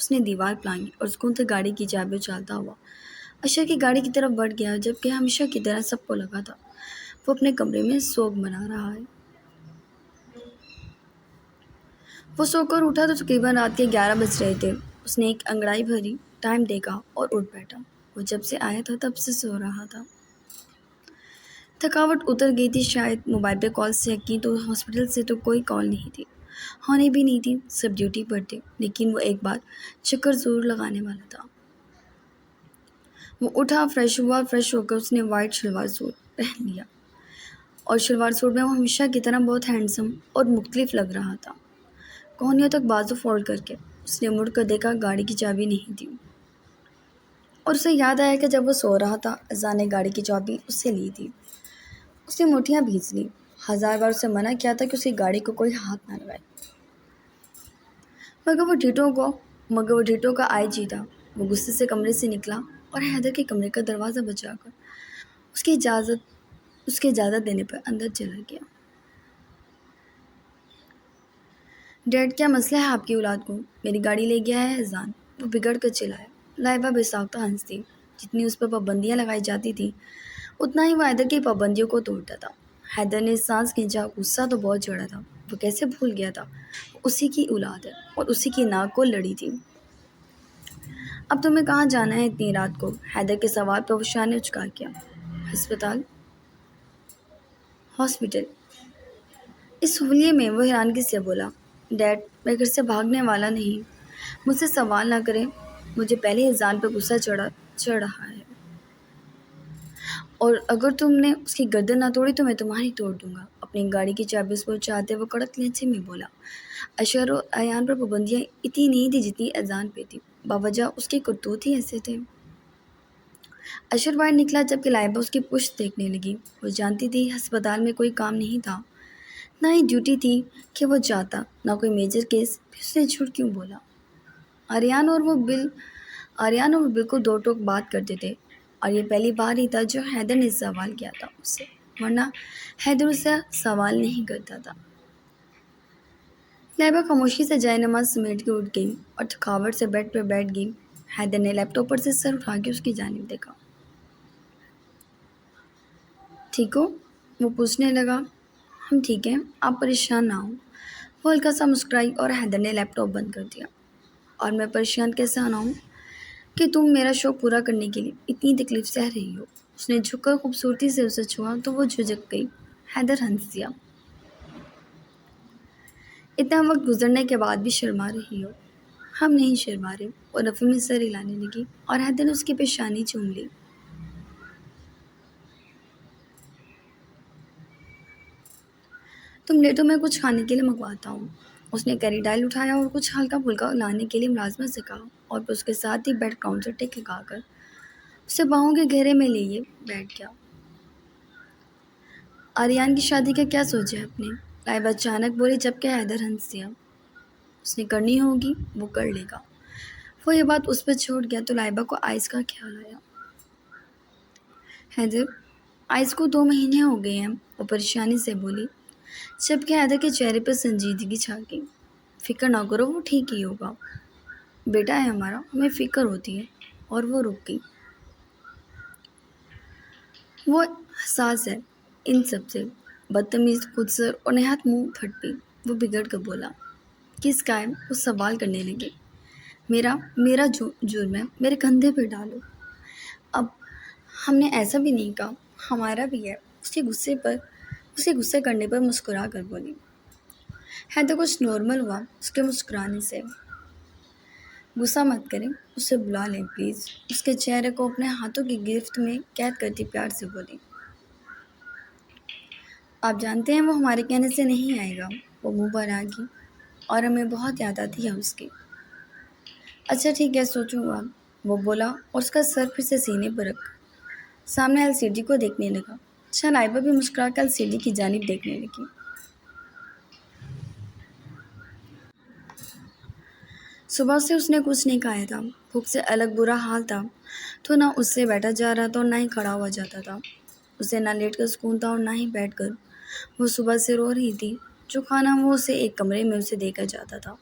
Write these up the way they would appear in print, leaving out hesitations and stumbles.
اس نے دیوار پلانگی اور سکون سے گاڑی کی چابی اچھالتا ہوا اشر کی گاڑی کی طرف بڑھ گیا، جبکہ ہمیشہ کی طرح سب کو لگا تھا وہ اپنے کمرے میں سوگ منا رہا ہے۔ وہ سو کر اٹھا تو تقریباً رات کے 11 بج رہے تھے۔ اس نے ایک انگڑائی بھری، ٹائم دیکھا اور اٹھ بیٹھا۔ وہ جب سے آیا تھا تب سے سو رہا تھا۔ تھکاوٹ اتر گئی تھی شاید۔ موبائل پہ کالز چیک کی تو ہاسپٹل سے تو کوئی کال نہیں تھی، ہونے بھی نہیں تھی، سب ڈیوٹی پر تھے، لیکن وہ ایک بار چکر ضرور لگانے والا تھا۔ وہ اٹھا، فریش ہوا، فریش ہو کر اس نے وائٹ شلوار سوٹ پہن لیا، اور شلوار سوٹ میں وہ ہمیشہ کی طرح بہت ہینڈسم اور مختلف لگ رہا تھا۔ کوہنیوں تک بازو فولڈ کر کے اس نے مڑ کر دیکھا، گاڑی کی چابی نہیں تھی، اور اسے یاد آیا کہ جب وہ سو رہا تھا اذان نے گاڑی کی چابی اس سے لی تھی۔ اس نے مٹھیاں بھیج لی، 1000 بار اسے منع کیا تھا کہ اس کی گاڑی کو کوئی ہاتھ نہ لگائے، مگر وہ ڈھیٹوں کا آئی جی تھا۔ وہ غصے سے کمرے سے نکلا اور حیدر کے کمرے کا دروازہ بجا کر اس کی اجازت دینے پر اندر چلا گیا۔ ڈیڈ، کیا مسئلہ ہے آپ کی اولاد کو؟ میری گاڑی لے گیا ہے اذان، وہ بگڑ کر چلایا۔ لائبہ بے ساختہ ہنستی، جتنی اس پر پابندیاں لگائی جاتی تھیں اتنا ہی وہ حیدر کی پابندیوں کو توڑتا تھا۔ حیدر نے سانس کھینچا، غصہ تو بہت چڑھا تھا، وہ کیسے بھول گیا تھا وہ اسی کی اولاد ہے اور اسی کی ناک کو لڑی تھی۔ اب تمہیں کہاں جانا ہے اتنی رات کو؟ حیدر کے سوال پر وہ شاہ نے اچکا کیا۔ ہاسپٹل اس حلیے میں وہ حیرانگی سے بولا، ڈیڈ میں گھر سے بھاگنے والا نہیں، مجھ سے سوال نہ کریں، مجھے پہلے اذان پہ غصہ چڑھ رہا ہے، اور اگر تم نے اس کی گردن نہ توڑی تو میں تمہاری توڑ دوں گا۔ اپنی گاڑی کی چابی اس پر چاہتے وہ کڑک لہجے میں بولا۔ اشر اور ایان پر پابندیاں اتنی نہیں تھی جتنی اذان پہ تھی، باوجہ اس کے کرتوت ہی ایسے تھے۔ اشر باہر نکلا جبکہ لائبہ اس کی پشت دیکھنے لگی۔ وہ جانتی تھی ہسپتال میں کوئی کام نہیں تھا، نہ ہی ڈیوٹی تھی کہ وہ جاتا، نہ کوئی میجر کیس، پھر اس نے جھوٹ کیوں بولا؟ آریان اور وہ بالکل دو ٹوک بات کرتے تھے، اور یہ پہلی بار ہی تھا جو حیدر نے سوال کیا تھا اس سے، ورنہ حیدر اس سے سوال نہیں کرتا تھا۔ لائبہ خاموشی سے جائے نماز سمیٹ کے اٹھ گئی اور تھکاوٹ سے بیڈ پر بیٹھ گئی۔ حیدر نے لیپ ٹاپ پر سے سر اٹھا کے اس کی جانب دیکھا۔ ٹھیک ہو؟ وہ پوچھنے لگا۔ ہم ٹھیک ہیں، آپ پریشان نہ ہوں۔ وہ ہلکا سا مسکرائی اور حیدر نے لیپ ٹاپ بند کر دیا۔ اور میں پریشان کیسا نہ ہوں کہ تم میرا شوق پورا کرنے کے لیے اتنی تکلیف سہ رہی ہو۔ اس نے جھک کر خوبصورتی سے اسے چھوا تو وہ جھجک گئی۔ حیدر ہنس دیا۔ اتنا وقت گزرنے کے بعد بھی شرما رہی ہو؟ ہم نہیں شرما رہے، اور رفیع میں سر ہلانے لگی اور حیدر نے اس کی پیشانی چوم لی۔ تم لیٹو، میں کچھ کھانے کے لیے منگواتا ہوں۔ اس نے کیری ڈائل اٹھایا اور کچھ ہلکا پھلکا لانے کے لیے ملازمت سے کہا، اور پھر اس کے ساتھ ہی بیڈ کاؤنٹر ٹیک لگا کر اسے باہوں کے گھیرے میں لیے بیٹھ گیا۔ آریان کی شادی کا کیا سوچا ہے اپنے؟ لائبہ اچانک بولی جبکہ حیدر ہنس دیا۔ اس نے کرنی ہوگی، وہ کر لے گا۔ وہ یہ بات اس پر چھوڑ گیا تو لائبہ کو آئس کا خیال آیا۔ حیدر، آئس کو 2 مہینے ہو گئے ہیں، وہ پریشانی سے بولی، جبکہ حیدر کے چہرے پر سنجیدگی چھا گئی۔ فکر نہ کرو، وہ ٹھیک ہی ہوگا، بیٹا ہے ہمارا، ہمیں فکر ہوتی ہے۔ اور وہ رک گئی۔ وہ حساس ہے ان سب سے، بدتمیز، خودسر اور نہایت منہ پھٹ بھی۔ وہ بگڑ کر بولا۔ کس کا ہے؟ وہ سوال کرنے لگے۔ میرا جرم ہے، میرے کندھے پہ ڈالو۔ اب ہم نے ایسا بھی نہیں کہا، ہمارا بھی ہے۔ اس کے غصے کرنے پر مسکرا کر بولی۔ حیدر کچھ نارمل ہوا اس کے مسکرانے سے۔ غصہ مت کریں، اسے بلا لیں پلیز، اس کے چہرے کو اپنے ہاتھوں کی گرفت میں قید کرتی پیار سے بولی۔ آپ جانتے ہیں وہ ہمارے کہنے سے نہیں آئے گا، وہ منہ پر آ گئی، اور ہمیں بہت یاد آتی ہے اس کی۔ اچھا ٹھیک ہے، سوچوں گا، وہ بولا اور اس کا سر پھر سے سینے پر رکھ سامنے LCD کو دیکھنے لگا۔ اچھا، لائبہ بھی مسکرا کر LCD کی جانب دیکھنے لگی۔ صبح سے اس نے کچھ نہیں کھایا تھا، بھوک سے الگ برا حال تھا، تو نہ اس سے بیٹھا جا رہا تھا اور نہ ہی کھڑا ہوا جاتا تھا۔ اسے نہ لیٹ کر سکون تھا اور نہ ہی بیٹھ کر۔ وہ صبح سے رو رہی تھی۔ جو کھانا وہ اسے ایک کمرے میں اسے دے کر جاتا تھا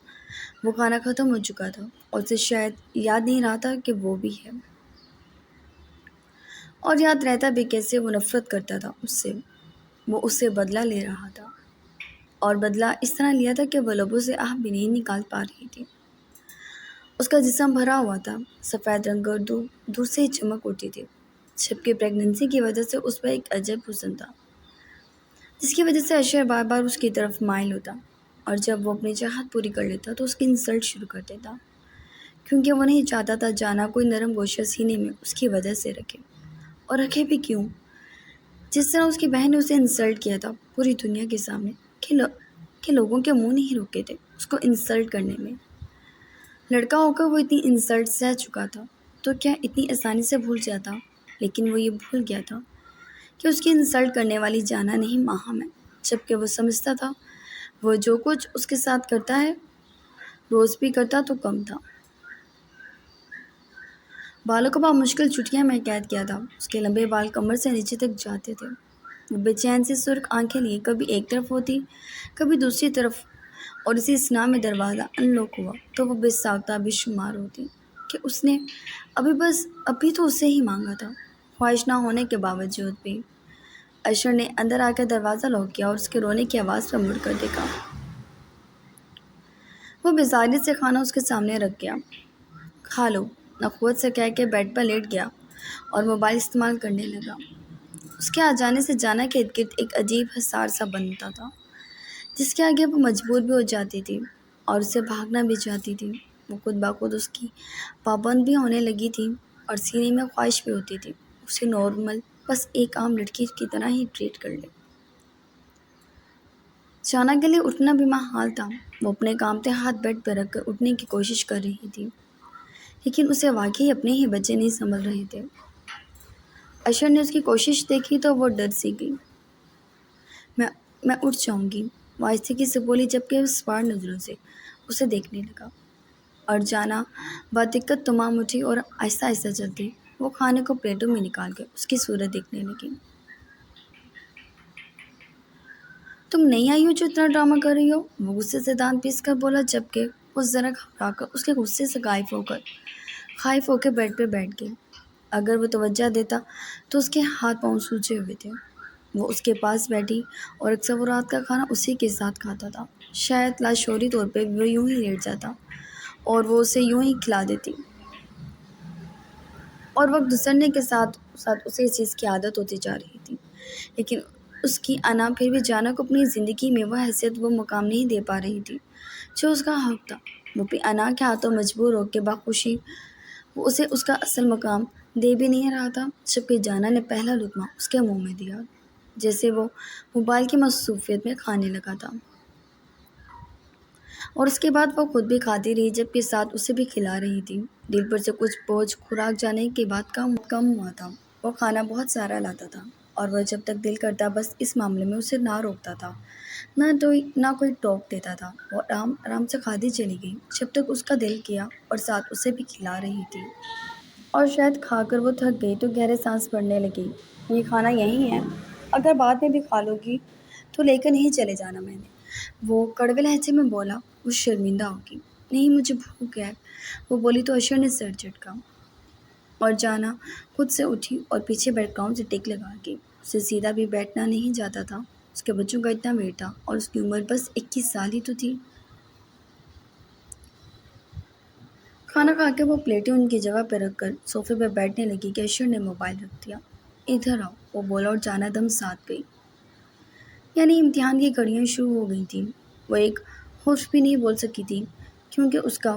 وہ کھانا ختم ہو چکا تھا اور اسے شاید یاد نہیں رہا تھا کہ وہ بھی ہے، اور یاد رہتا بھی کیسے وہ نفرت کرتا تھا اس سے۔ وہ اس سے بدلہ لے رہا تھا، اور بدلہ اس طرح لیا تھا کہ وہ لبوں سے آہ بھی نہیں نکال پا رہی تھی۔ اس کا جسم بھرا ہوا تھا، سفید رنگ اور دور دور سے ہی چمک اٹھتی تھی، جبکہ پریگننسی کی وجہ سے اس پر ایک عجب حسن تھا، جس کی وجہ سے اشر بار بار اس کی طرف مائل ہوتا، اور جب وہ اپنی چاہت پوری کر لیتا تو اس کی انسلٹ شروع کر دیتا، کیونکہ وہ نہیں چاہتا تھا جانا کوئی نرم گوشہ سینے میں اس کی وجہ سے رکھے، اور رکھے بھی کیوں؟ جس طرح اس کی بہن نے اسے انسلٹ کیا تھا پوری دنیا کے سامنے، کہ لوگوں کے منہ نہیں رکے تھے اس کو انسلٹ کرنے میں۔ لڑکا ہو کر وہ اتنی انسلٹ سہ چکا تھا تو کیا اتنی آسانی سے بھول جاتا؟ لیکن وہ یہ بھول گیا تھا کہ اس کی انسلٹ کرنے والی جانا نہیں ماہم ہے، جبکہ وہ سمجھتا تھا وہ جو کچھ اس کے ساتھ کرتا ہے روز بھی کرتا تو کم تھا۔ بالوں کو بہت مشکل چٹیاں میں قید کیا تھا، اس کے لمبے بال کمر سے نیچے تک جاتے تھے۔ وہ بے چین سی سرخ آنکھیں لیے کبھی ایک طرف ہوتی کبھی دوسری طرف، اور اسی اسنا میں دروازہ ان لوک ہوا تو وہ بے ساختہ بھی شمار ہوتی کہ اس نے ابھی تو اسے ہی مانگا تھا، خواہش نہ ہونے کے باوجود بھی۔ اشر نے اندر آ کر دروازہ لاک کیا اور اس کے رونے کی آواز پر مڑ کر دیکھا۔ وہ بیزاری سے کھانا اس کے سامنے رکھ گیا۔ کھا لو، نخوت سے کہہ کے بیڈ پر لیٹ گیا اور موبائل استعمال کرنے لگا۔ اس کے آ جانے سے جانا کے ارد گرد ایک عجیب حصار سا بنتا تھا، جس کے آگے وہ مجبور بھی ہو جاتی تھی اور اسے بھاگنا بھی چاہتی تھی۔ وہ خود بخود اس کی پابند بھی ہونے لگی تھی اور سینے میں خواہش بھی ہوتی تھی اسے نارمل بس ایک عام لڑکی کی طرح ہی ٹریٹ کر لے۔ جانا کے لیے اٹھنا بھی محال تھا، وہ اپنے کامتے ہاتھ بیڈ پر رکھ کر اٹھنے کی کوشش کر رہی تھی، لیکن اسے واقعی اپنے ہی بچے نہیں سنبھل رہے تھے۔ اشر نے اس کی کوشش دیکھی تو وہ ڈر سی گئی۔ میں اٹھ جاؤں گی، وہ آہستگی سے بولی، جبکہ وہ سوار نظروں سے اسے دیکھنے لگا، اور جانا بدقت تمام اٹھی اور آہستہ آہستہ چلتی وہ کھانے کو پلیٹوں میں نکال کر اس کی صورت دیکھنے لگی۔ تم نہیں آئی ہو جو اتنا ڈرامہ کر رہی ہو، وہ غصے سے دانت پیس کر بولا، جبکہ وہ ذرا گھبرا کر اس کے غصے سے خائف ہو کے بیڈ پہ بیٹھ گئی۔ اگر وہ توجہ دیتا تو اس کے ہاتھ پاؤں سوجے ہوئے تھے۔ وہ اس کے پاس بیٹھی اور اکثر وہ رات کا کھانا اسی کے ساتھ کھاتا تھا، شاید لاشعوری طور پہ وہ یوں ہی لیٹ جاتا اور وہ اسے یوں ہی کھلا دیتی، اور وقت گزرنے کے ساتھ ساتھ اسے اس چیز کی عادت ہوتی جا رہی تھی، لیکن اس کی انا پھر بھی جانا کو اپنی زندگی میں وہ حیثیت وہ مقام نہیں دے پا رہی تھی جو اس کا حق تھا۔ وہ بھی انا کے ہاتھوں مجبور ہو کے بخوشی وہ اسے اس کا اصل مقام دے بھی نہیں رہا تھا، جبکہ جانا نے پہلا لقمہ اس کے منہ میں دیا جیسے وہ موبائل کی مصروفیت میں کھانے لگا تھا، اور اس کے بعد وہ خود بھی کھاتی رہی جبکہ ساتھ اسے بھی کھلا رہی تھی۔ دل پر سے کچھ بوجھ خوراک جانے کے بعد کم ہوا تھا۔ وہ کھانا بہت سارا لاتا تھا اور وہ جب تک دل کرتا بس اس معاملے میں اسے نہ روکتا تھا، نہ کوئی ٹوک دیتا تھا۔ وہ آرام سے کھاتی چلی گئی جب تک اس کا دل کیا اور ساتھ اسے بھی کھلا رہی تھی، اور شاید کھا کر وہ تھک گئی تو گہرے سانس بھرنے لگی۔ یہ کھانا یہی ہے، اگر بعد میں بھی کھا لو گی تو لے کر نہیں چلے جانا، میں نے، وہ کڑوے لہجے میں بولا۔ وہ شرمندہ ہوگی۔ نہیں، مجھے بھوک ہے، وہ بولی تو اشر نے سر جھٹکا اور جانا خود سے اٹھی اور پیچھے بیک گراؤنڈ سے ٹک لگا کے اسے سیدھا بھی بیٹھنا نہیں جاتا تھا۔ اس کے بچوں کا اتنا ویٹ تھا اور اس کی عمر بس 21 سال ہی تو تھی۔ کھانا کھا کے وہ پلیٹیں ان کی جگہ پہ رکھ کر صوفے پہ بیٹھنے لگی کہ اشر نے موبائل رکھ دیا۔ ادھر آؤ، وہ بولا، اور جانا دم ساتھ گئی۔ یعنی امتحان کی گھڑیاں شروع ہو گئی تھیں۔ وہ ایک حرف بھی نہیں بول سکی تھی کیونکہ اس کا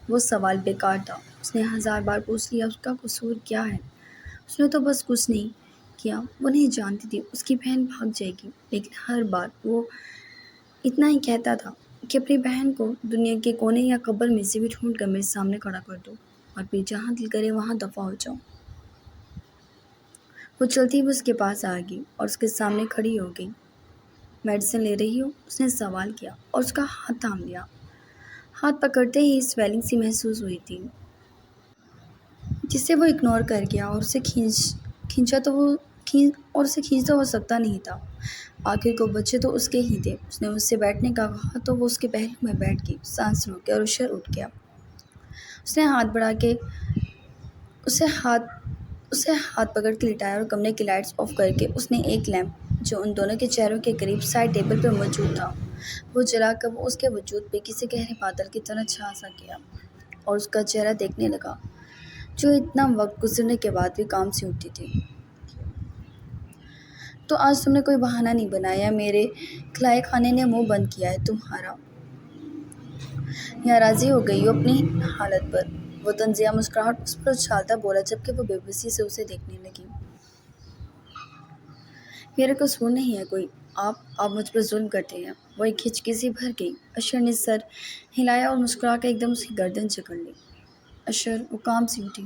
وہ سوال بیکار تھا۔ اس نے 1000 بار پوچھ لیا اس کا قصور کیا ہے، اس نے تو بس کچھ نہیں کیا۔ وہ نہیں جانتی تھی اس کی بہن بھاگ جائے گی، لیکن ہر بار وہ اتنا ہی کہتا تھا کہ اپنی بہن کو دنیا کے کونے یا قبر میں سے بھی ڈھونڈ کر میرے سامنے کھڑا کر دو، اور پھر جہاں دل کرے وہاں دفع ہو جاؤ۔ وہ چلتی ہوئی اس کے پاس آ گئی اور اس کے سامنے کھڑی ہو گئی۔ میڈیسن لے رہی ہو؟ اس نے سوال کیا اور اس کا ہاتھ تھام لیا۔ ہاتھ پکڑتے ہی سویلنگ سی محسوس ہوئی تھی جسے وہ اگنور کر گیا، اور اسے کھینچا تو ہو سکتا نہیں تھا۔ آخر کو بچے تو اس کے ہی تھے۔ اس نے مجھ سے بیٹھنے کا کہا تو وہ اس کے پہلو میں بیٹھ گئی، سانس روک کے، اور اشر اٹھ گیا۔ اس نے ہاتھ بڑھا کے اسے ہاتھ پکڑ کے لٹایا اور کمرے کی لائٹس آف کر کے اس نے ایک لیمپ جو ان دونوں کے چہروں کے قریب سائڈ ٹیبل پر موجود تھا وہ جلا کر وہ اس کے وجود پہ کسی گہرے بادل کی طرح چھا سا کیا اور اس کا چہرہ دیکھنے لگا جو اتنا وقت گزرنے کے بعد بھی کام سے اٹھتی تھی۔ تو آج تم نے کوئی بہانہ نہیں بنایا، میرے کھلائے کھانے نے منہ بند کیا ہے تمہارا، یا راضی ہو گئی ہو اپنی حالت پر؟ وہ طنزیہ مسکراہٹ اس پر اچھالتا بولا جبکہ وہ بے بسی سے اسے دیکھنے لگی۔ میرا قصور نہیں ہے کوئی، آپ مجھ پر ظلم کرتے ہیں۔ وہ ایک ہچکی سی بھر گئی۔ اشر نے سر ہلایا اور مسکرا کے ایک دم اس کی گردن جکڑ لی۔ اشر، وہ کام سے اٹھی۔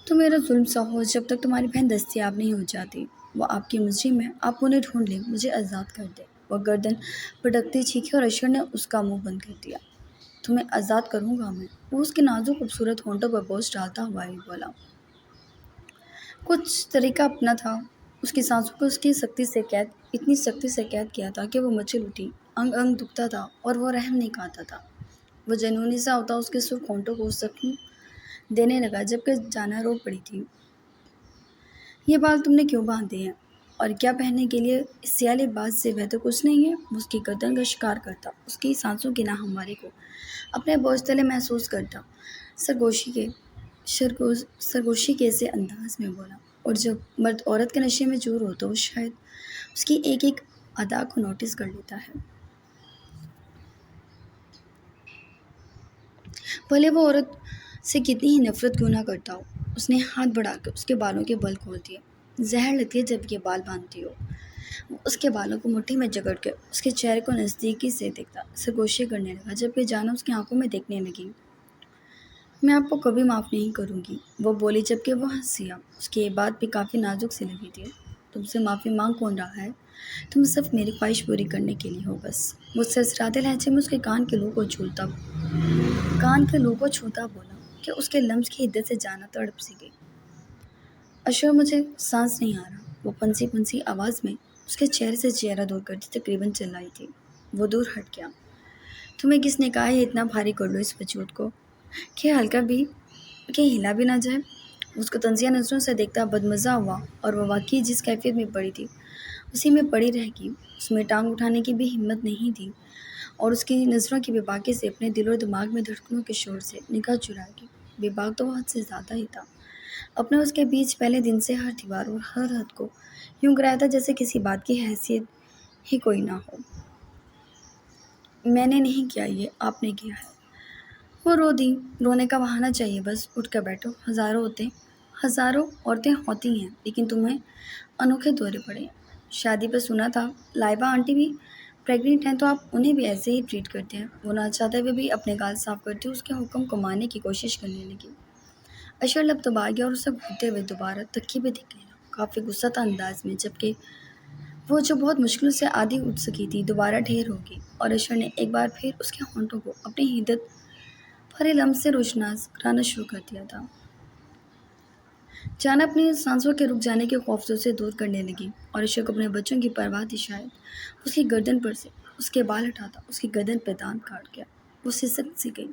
تو میرا ظلم سہو جب تک تمہاری بہن دستیاب نہیں ہو جاتی۔ وہ آپ کی مجرم ہے، آپ انہیں ڈھونڈ لیں، مجھے آزاد کر دیں۔ وہ گردن پٹکتی چیخی اور اشر نے اس کا منہ بند کر دیا۔ تمہیں آزاد کروں گا میں، وہ اس کے نازک خوبصورت ہونٹوں پر بوجھ ڈالتا ہوا ہی بولا۔ کچھ طریقہ اپنا تھا، اس کی سانسوں کو اتنی سختی سے قید کیا تھا کہ وہ مچل اٹھی، انگ انگ دکھتا تھا اور وہ رحم نہیں کھاتا تھا۔ وہ جنونی سا ہوتا اس کے سرخ ہونٹوں کو زخم دینے لگا جبکہ جانا رو پڑی تھی۔ یہ بال تم نے کیوں باندھے ہیں اور کیا پہننے کے لیے؟ اس سیاہ لباس سے بہتر کچھ نہیں ہے؟ وہ اس کی گردن کا شکار کرتا، اس کی سانسوں کی ناہمواری کو اپنے بوجھ تلے محسوس کرتا، سرگوشی کے سے انداز میں بولا۔ اور جب مرد عورت کے نشے میں چور ہو تو وہ شاید اس کی ایک ایک ادا کو نوٹس کر لیتا ہے، بھلے وہ عورت سے کتنی ہی نفرت کیوں نہ کرتا ہو۔ اس نے ہاتھ بڑھا کے اس کے بالوں کے بل کھول دیے۔ زہر لگتی ہے جب یہ بال باندھتی ہو۔ وہ اس کے بالوں کو مٹھی میں جکڑ کے اس کے چہرے کو نزدیکی سے دیکھتا، سرگوشی کرنے لگا جبکہ جانا اس کی آنکھوں میں دیکھنے لگی۔ میں آپ کو کبھی معاف نہیں کروں گی، وہ بولی جبکہ وہ ہنسیا۔ اس کی یہ بات بھی کافی نازک سی لگی تھی۔ تم سے معافی مانگ کون رہا ہے؟ تم صرف میری خواہش پوری کرنے کے لیے ہو بس۔ وہ سرسراتے لہجے میں اس کے کان کے لو کو چھوتا بولا کہ اس کے لمس کی حدت سے جانا تڑپ سی گئی۔ اشر، مجھے سانس نہیں آ رہا، وہ پنسی آواز میں اس کے چہرے سے چہرہ دور کرتی تقریباً چلائی تھی۔ وہ دور ہٹ گیا۔ تمہیں کس نے کہا یہ اتنا بھاری کر لو اس وجود کو کہ ہلا بھی نہ جائے؟ اس کو طنزیہ نظروں سے دیکھتا بدمزہ ہوا اور وہ واقعی جس کیفیت میں پڑی تھی اسی میں پڑی رہ گئی۔ اس میں ٹانگ اٹھانے کی بھی ہمت نہیں تھی اور اس کی نظروں کی بے باکی سے اپنے دل اور دماغ میں دھڑکنوں کے شور سے نگاہ چرائے گی۔ بے باک تو وہ حد سے زیادہ ہی تھا۔ اپنے اس کے بیچ پہلے دن سے ہر دیوار اور ہر حد کو یوں گرایا تھا جیسے کسی بات کی حیثیت ہی کوئی نہ ہو۔ میں نے نہیں کیا، یہ آپ نے کیا ہے۔ وہ رو دی۔ رونے کا بہانہ چاہیے بس، اٹھ کر بیٹھو۔ ہزاروں عورتیں ہوتی ہیں لیکن تمہیں انوکھے دورے پڑے ہیں۔ شادی پر سنا تھا لائبہ آنٹی بھی پریگننٹ ہیں تو آپ انہیں بھی ایسے ہی ٹریٹ کرتے ہیں۔ وہ نہ چاہتے ہوئے بھی اپنے گال صاف کرتی اس کے حکم کو ماننے کی کوشش کرنے لگی۔ اشر لب دبا گیا اور اسے گھورتے ہوئے دوبارہ تکیے پہ دکھنے لگا، کافی غصہ تھا انداز میں، جبکہ وہ جو بہت مشکل سے آدھی اٹھ سکی تھی دوبارہ ڈھیر ہو گئی اور اشر نے ایک بار پھر اس کے ہونٹوں کو اپنی حدت بھرے لمس سے روشناس کرانا شروع کر دیا تھا۔ جانا اپنی سانسوں کے رک جانے کے خوف سے اسے دور کرنے لگی اور اشر کو اپنے بچوں کی پرواہ تھی شاید۔ اس کی گردن پر سے اس کے بال ہٹاتا اس کی گردن پہ دانت کاٹ گیا۔ وہ سسک سی گئی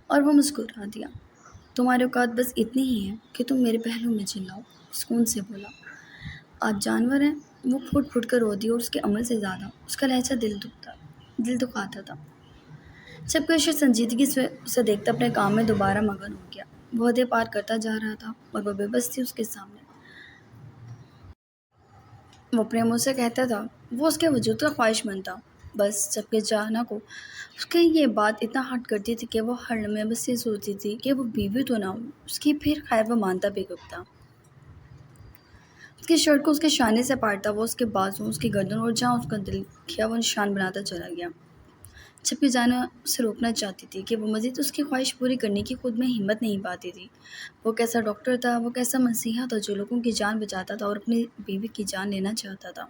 اور وہ مسکرا دیا۔ تمہاری اوقات بس اتنی ہی ہے کہ تم میرے پہلو میں چلاؤ، سکون سے بولا۔ آپ جانور ہیں؟ وہ پھٹ پھٹ کر رو دی اور اس کے عمل سے زیادہ اس کا لہجہ دل دکھاتا تھا۔ جبکہ اشر سنجیدگی سے اسے دیکھتا اپنے کام میں دوبارہ مگن ہو گیا۔ وہ حدیں پار کرتا جا رہا تھا اور وہ بے بس تھی اس کے سامنے۔ وہ اپنے منہ سے کہتا تھا، وہ اس کے وجود کا خواہش مند تھا بس، جبکہ جانا کو اس کی یہ بات اتنا ہرٹ کرتی تھی کہ وہ ہر لمحے بس یہ سوچتی تھی کہ وہ بیوی تو نہ ہو اس کی، پھر خیر وہ مانتا بھی کب تھا۔ اس کی شرٹ کو اس کے شانے سے پاٹتا وہ اس کے بازو، اس کی گردن اور جہاں اس کا دل کیا وہ نشان بناتا چلا گیا، جبکہ جانا اسے روکنا چاہتی تھی کہ وہ مزید اس کی خواہش پوری کرنے کی خود میں ہمت نہیں پاتی تھی۔ وہ کیسا ڈاکٹر تھا، وہ کیسا مسیحا تھا جو لوگوں کی جان بچاتا تھا اور اپنی بیوی کی جان لینا چاہتا تھا۔